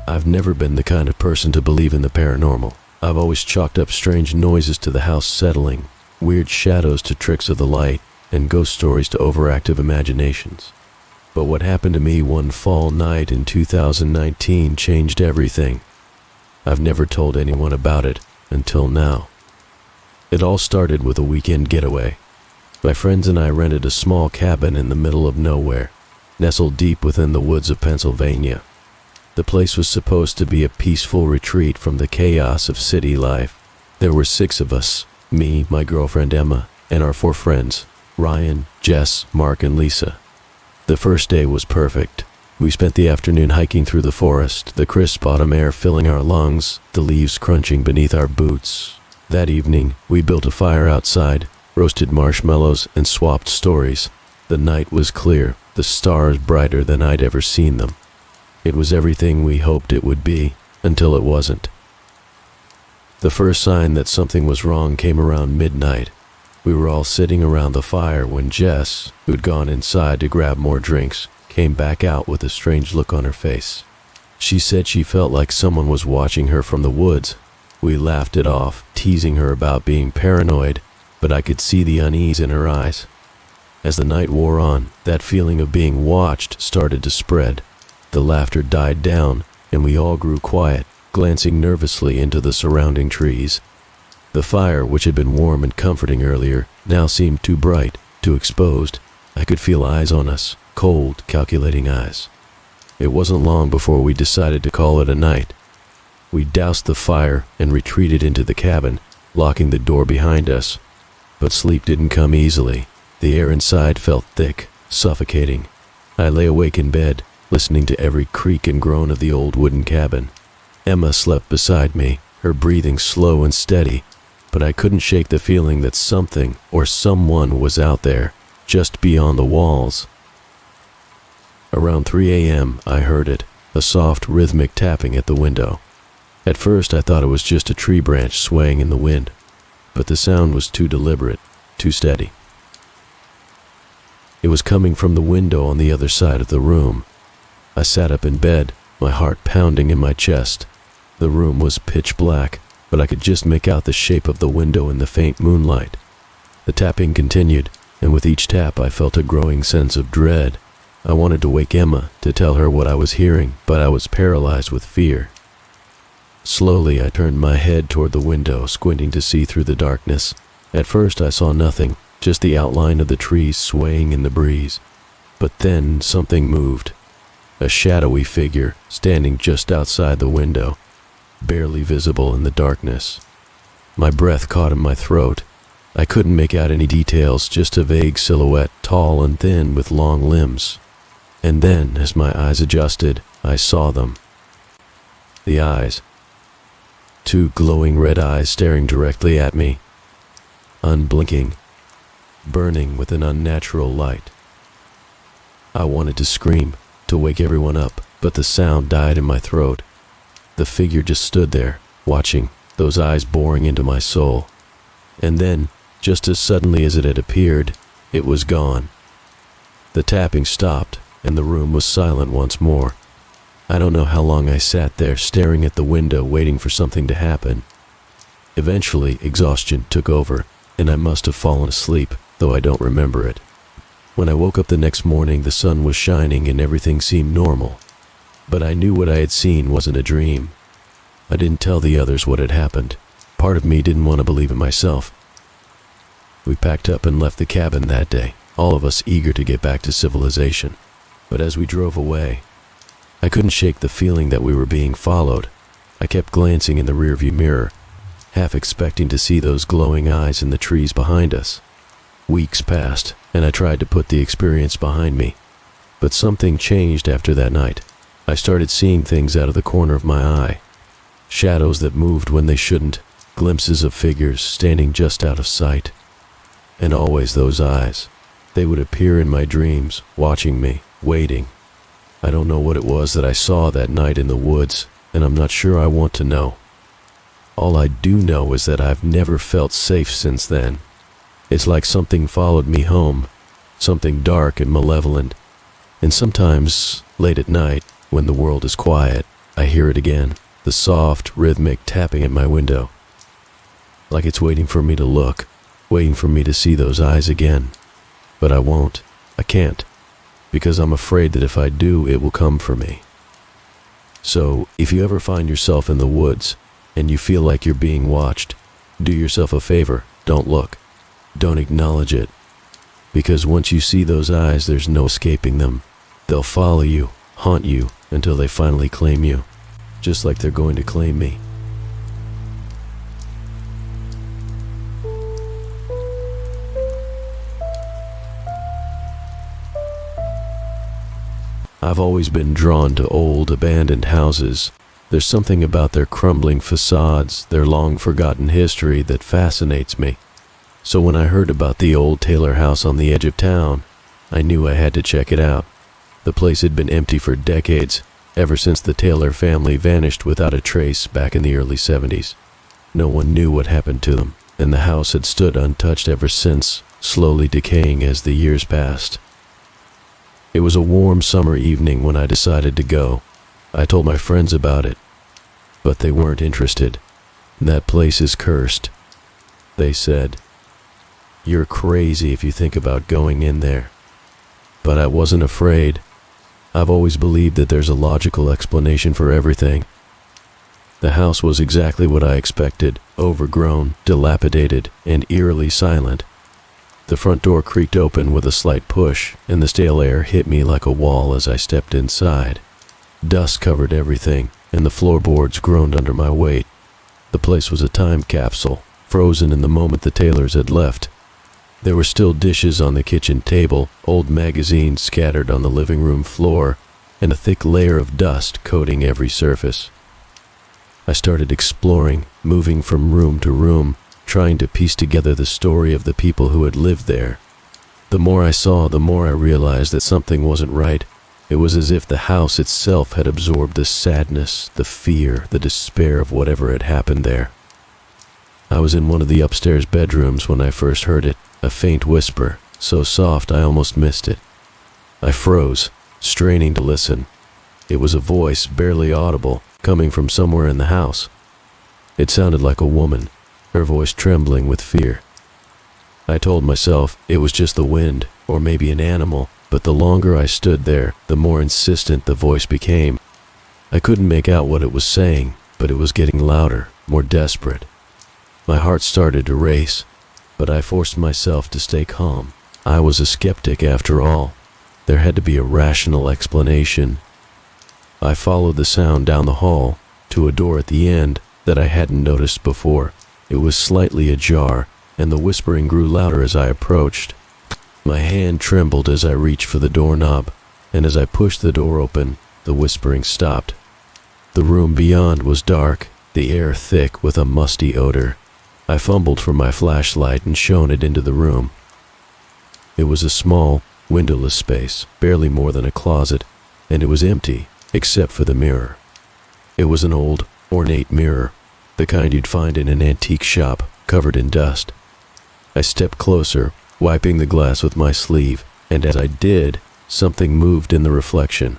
I've never been the kind of person to believe in the paranormal. I've always chalked up strange noises to the house settling, weird shadows to tricks of the light, and ghost stories to overactive imaginations. But what happened to me one fall night in 2019 changed everything. I've never told anyone about it until now. It all started with a weekend getaway. My friends and I rented a small cabin in the middle of nowhere, nestled deep within the woods of Pennsylvania. The place was supposed to be a peaceful retreat from the chaos of city life. There were 6 of us, me, my girlfriend Emma, and our 4 friends, Ryan, Jess, Mark, and Lisa. The first day was perfect. We spent the afternoon hiking through the forest, the crisp autumn air filling our lungs, the leaves crunching beneath our boots. That evening, we built a fire outside, roasted marshmallows, and swapped stories. The night was clear, the stars brighter than I'd ever seen them. It was everything we hoped it would be, until it wasn't. The first sign that something was wrong came around midnight. We were all sitting around the fire when Jess, who'd gone inside to grab more drinks, came back out with a strange look on her face. She said she felt like someone was watching her from the woods. We laughed it off, teasing her about being paranoid, but I could see the unease in her eyes. As the night wore on, that feeling of being watched started to spread. The laughter died down, and we all grew quiet, glancing nervously into the surrounding trees. The fire, which had been warm and comforting earlier, now seemed too bright, too exposed. I could feel eyes on us, cold, calculating eyes. It wasn't long before we decided to call it a night. We doused the fire and retreated into the cabin, locking the door behind us. But sleep didn't come easily. The air inside felt thick, suffocating. I lay awake in bed, listening to every creak and groan of the old wooden cabin. Emma slept beside me, her breathing slow and steady, but I couldn't shake the feeling that something or someone was out there, just beyond the walls. Around 3 a.m., I heard it, a soft, rhythmic tapping at the window. At first, I thought it was just a tree branch swaying in the wind, but the sound was too deliberate, too steady. It was coming from the window on the other side of the room. I sat up in bed, my heart pounding in my chest. The room was pitch black, but I could just make out the shape of the window in the faint moonlight. The tapping continued, and with each tap I felt a growing sense of dread. I wanted to wake Emma, to tell her what I was hearing, but I was paralyzed with fear. Slowly I turned my head toward the window, squinting to see through the darkness. At first I saw nothing, just the outline of the trees swaying in the breeze. But then something moved. A shadowy figure standing just outside the window, barely visible in the darkness. My breath caught in my throat. I couldn't make out any details, just a vague silhouette, tall and thin with long limbs. And then, as my eyes adjusted, I saw them. The eyes. 2 glowing red eyes staring directly at me, unblinking, burning with an unnatural light. I wanted to scream, to wake everyone up, but the sound died in my throat. The figure just stood there, watching, those eyes boring into my soul. And then, just as suddenly as it had appeared, it was gone. The tapping stopped, and the room was silent once more. I don't know how long I sat there, staring at the window, waiting for something to happen. Eventually, exhaustion took over, and I must have fallen asleep, though I don't remember it. When I woke up the next morning, the sun was shining and everything seemed normal. But I knew what I had seen wasn't a dream. I didn't tell the others what had happened. Part of me didn't want to believe it myself. We packed up and left the cabin that day, all of us eager to get back to civilization. But as we drove away, I couldn't shake the feeling that we were being followed. I kept glancing in the rearview mirror, half expecting to see those glowing eyes in the trees behind us. Weeks passed, and I tried to put the experience behind me. But something changed after that night. I started seeing things out of the corner of my eye. Shadows that moved when they shouldn't, glimpses of figures standing just out of sight. And always those eyes. They would appear in my dreams, watching me, waiting. I don't know what it was that I saw that night in the woods, and I'm not sure I want to know. All I do know is that I've never felt safe since then. It's like something followed me home, something dark and malevolent. And sometimes, late at night, when the world is quiet, I hear it again, the soft, rhythmic tapping at my window. Like it's waiting for me to look, waiting for me to see those eyes again. But I won't. I can't. Because I'm afraid that if I do, it will come for me. So, if you ever find yourself in the woods, and you feel like you're being watched, do yourself a favor, don't look. Don't acknowledge it. Because once you see those eyes, there's no escaping them. They'll follow you, haunt you, until they finally claim you. Just like they're going to claim me. I've always been drawn to old, abandoned houses. There's something about their crumbling facades, their long-forgotten history that fascinates me. So when I heard about the old Taylor house on the edge of town, I knew I had to check it out. The place had been empty for decades, ever since the Taylor family vanished without a trace back in the early 70s. No one knew what happened to them, and the house had stood untouched ever since, slowly decaying as the years passed. It was a warm summer evening when I decided to go. I told my friends about it, but they weren't interested. That place is cursed. They said, "You're crazy if you think about going in there." But I wasn't afraid. I've always believed that there's a logical explanation for everything. The house was exactly what I expected, overgrown, dilapidated, and eerily silent. The front door creaked open with a slight push, and the stale air hit me like a wall as I stepped inside. Dust covered everything, and the floorboards groaned under my weight. The place was a time capsule, frozen in the moment the Taylors had left. There were still dishes on the kitchen table, old magazines scattered on the living room floor, and a thick layer of dust coating every surface. I started exploring, moving from room to room, trying to piece together the story of the people who had lived there. The more I saw, the more I realized that something wasn't right. It was as if the house itself had absorbed the sadness, the fear, the despair of whatever had happened there. I was in one of the upstairs bedrooms when I first heard it, a faint whisper, so soft I almost missed it. I froze, straining to listen. It was a voice, barely audible, coming from somewhere in the house. It sounded like a woman, her voice trembling with fear. I told myself it was just the wind, or maybe an animal, but the longer I stood there, the more insistent the voice became. I couldn't make out what it was saying, but it was getting louder, more desperate. My heart started to race, but I forced myself to stay calm. I was a skeptic after all. There had to be a rational explanation. I followed the sound down the hall, to a door at the end that I hadn't noticed before. It was slightly ajar, and the whispering grew louder as I approached. My hand trembled as I reached for the doorknob, and as I pushed the door open, the whispering stopped. The room beyond was dark, the air thick with a musty odor. I fumbled for my flashlight and shone it into the room. It was a small, windowless space, barely more than a closet, and it was empty, except for the mirror. It was an old, ornate mirror, the kind you'd find in an antique shop, covered in dust. I stepped closer, wiping the glass with my sleeve, and as I did, something moved in the reflection.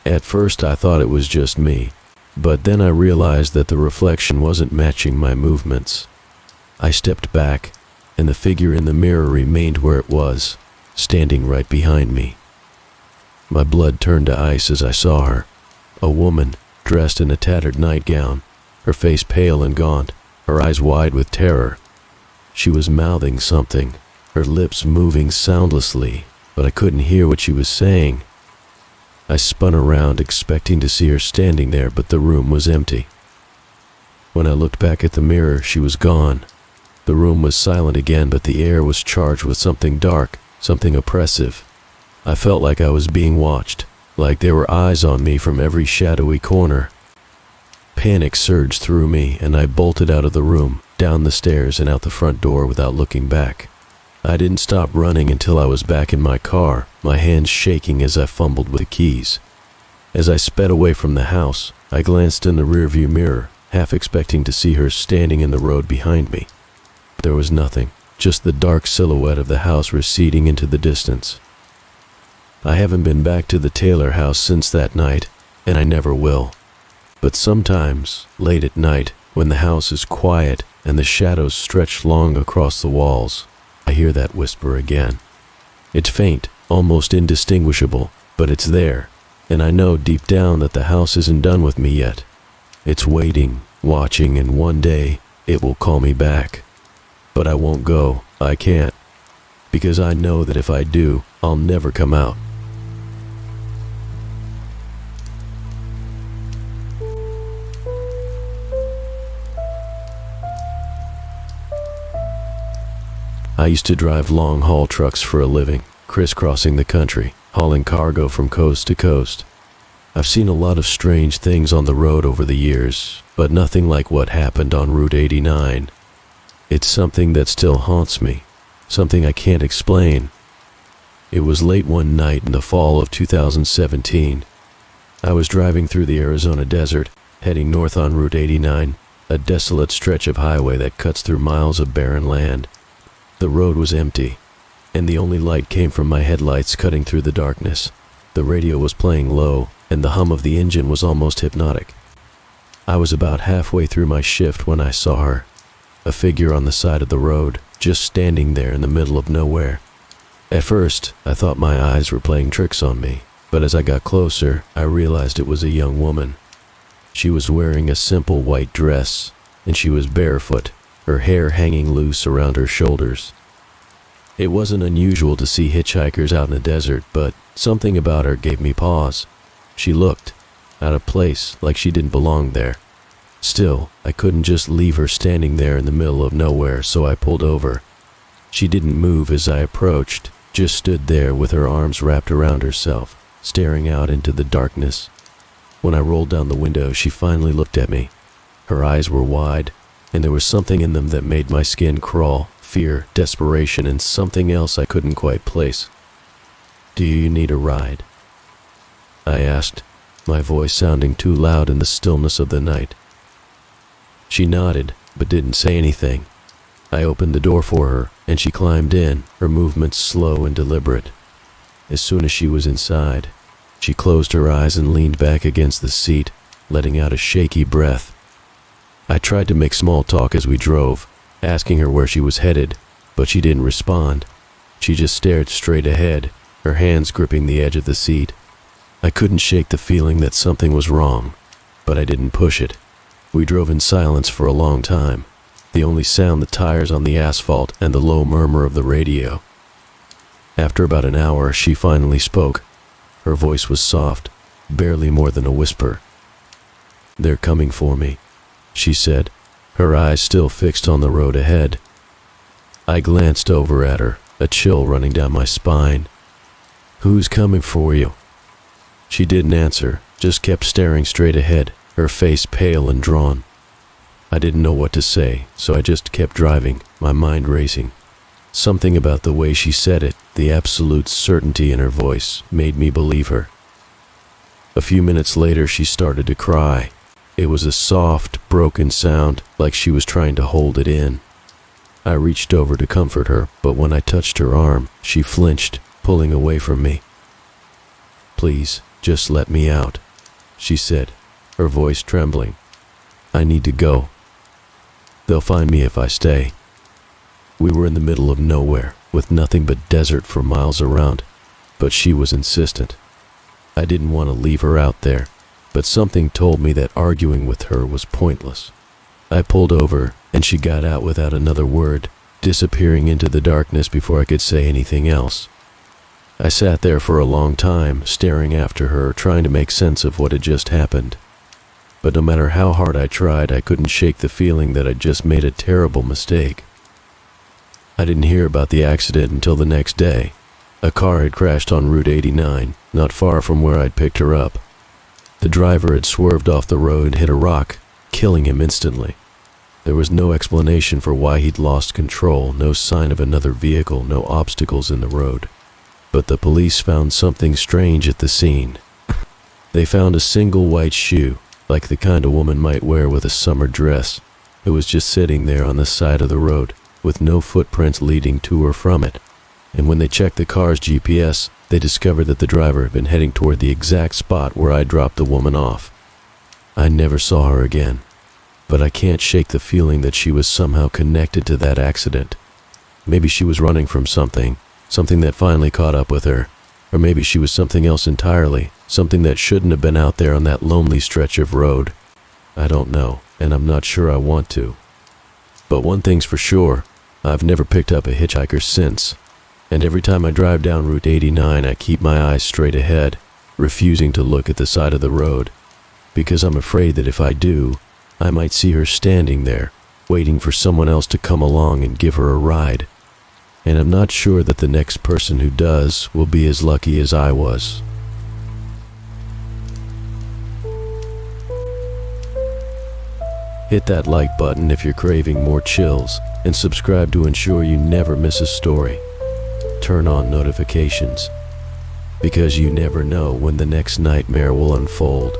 At first I thought it was just me, but then I realized that the reflection wasn't matching my movements. I stepped back, and the figure in the mirror remained where it was, standing right behind me. My blood turned to ice as I saw her, a woman dressed in a tattered nightgown, her face pale and gaunt, her eyes wide with terror. She was mouthing something, her lips moving soundlessly, but I couldn't hear what she was saying. I spun around, expecting to see her standing there, but the room was empty. When I looked back at the mirror, she was gone. The room was silent again, but the air was charged with something dark, something oppressive. I felt like I was being watched, like there were eyes on me from every shadowy corner. Panic surged through me, and I bolted out of the room, down the stairs and out the front door without looking back. I didn't stop running until I was back in my car, my hands shaking as I fumbled with the keys. As I sped away from the house, I glanced in the rearview mirror, half expecting to see her standing in the road behind me. There was nothing, just the dark silhouette of the house receding into the distance. I haven't been back to the Taylor house since that night, and I never will. But sometimes, late at night, when the house is quiet and the shadows stretch long across the walls, I hear that whisper again. It's faint, almost indistinguishable, but it's there, and I know deep down that the house isn't done with me yet. It's waiting, watching, and one day it will call me back. But I won't go, I can't, because I know that if I do, I'll never come out. I used to drive long-haul trucks for a living, crisscrossing the country, hauling cargo from coast to coast. I've seen a lot of strange things on the road over the years, but nothing like what happened on Route 89. It's something that still haunts me, something I can't explain. It was late one night in the fall of 2017. I was driving through the Arizona desert, heading north on Route 89, a desolate stretch of highway that cuts through miles of barren land. The road was empty, and the only light came from my headlights cutting through the darkness. The radio was playing low, and the hum of the engine was almost hypnotic. I was about halfway through my shift when I saw her, a figure on the side of the road, just standing there in the middle of nowhere. At first, I thought my eyes were playing tricks on me, but as I got closer, I realized it was a young woman. She was wearing a simple white dress, and she was barefoot, her hair hanging loose around her shoulders. It wasn't unusual to see hitchhikers out in the desert, but something about her gave me pause. She looked out of place, like she didn't belong there. Still, I couldn't just leave her standing there in the middle of nowhere, so I pulled over. She didn't move as I approached, just stood there with her arms wrapped around herself, staring out into the darkness. When I rolled down the window, she finally looked at me. Her eyes were wide, and there was something in them that made my skin crawl, fear, desperation, and something else I couldn't quite place. "Do you need a ride?" I asked, my voice sounding too loud in the stillness of the night. She nodded, but didn't say anything. I opened the door for her, and she climbed in, her movements slow and deliberate. As soon as she was inside, she closed her eyes and leaned back against the seat, letting out a shaky breath. I tried to make small talk as we drove, asking her where she was headed, but she didn't respond. She just stared straight ahead, her hands gripping the edge of the seat. I couldn't shake the feeling that something was wrong, but I didn't push it. We drove in silence for a long time, the only sound the tires on the asphalt and the low murmur of the radio. After about an hour, she finally spoke. Her voice was soft, barely more than a whisper. "They're coming for me," she said, her eyes still fixed on the road ahead. I glanced over at her, a chill running down my spine. "Who's coming for you?" She didn't answer, just kept staring straight ahead, her face pale and drawn. I didn't know what to say, so I just kept driving, my mind racing. Something about the way she said it, the absolute certainty in her voice, made me believe her. A few minutes later, she started to cry. It was a soft, broken sound, like she was trying to hold it in. I reached over to comfort her, but when I touched her arm, she flinched, pulling away from me. "Please, just let me out," she said, her voice trembling. "I need to go. They'll find me if I stay." We were in the middle of nowhere, with nothing but desert for miles around, but she was insistent. I didn't want to leave her out there, but something told me that arguing with her was pointless. I pulled over, and she got out without another word, disappearing into the darkness before I could say anything else. I sat there for a long time, staring after her, trying to make sense of what had just happened. But no matter how hard I tried, I couldn't shake the feeling that I'd just made a terrible mistake. I didn't hear about the accident until the next day. A car had crashed on Route 89, not far from where I'd picked her up. The driver had swerved off the road and hit a rock, killing him instantly. There was no explanation for why he'd lost control, no sign of another vehicle, no obstacles in the road. But the police found something strange at the scene. They found a single white shoe, like the kind a woman might wear with a summer dress. It was just sitting there on the side of the road, with no footprints leading to or from it. And when they checked the car's GPS, they discovered that the driver had been heading toward the exact spot where I dropped the woman off. I I never saw her again, but I can't shake the feeling that she was somehow connected to that accident. Maybe she was running from something that finally caught up with her, or maybe she was something else entirely, something that shouldn't have been out there on that lonely stretch of road. I don't know, and I'm not sure I want to. But one thing's for sure, I've never picked up a hitchhiker since, and every time I drive down Route 89, I keep my eyes straight ahead, refusing to look at the side of the road, because I'm afraid that if I do, I might see her standing there, waiting for someone else to come along and give her a ride. And I'm not sure that the next person who does will be as lucky as I was. Hit that like button if you're craving more chills, and subscribe to ensure you never miss a story. Turn on notifications, because you never know when the next nightmare will unfold.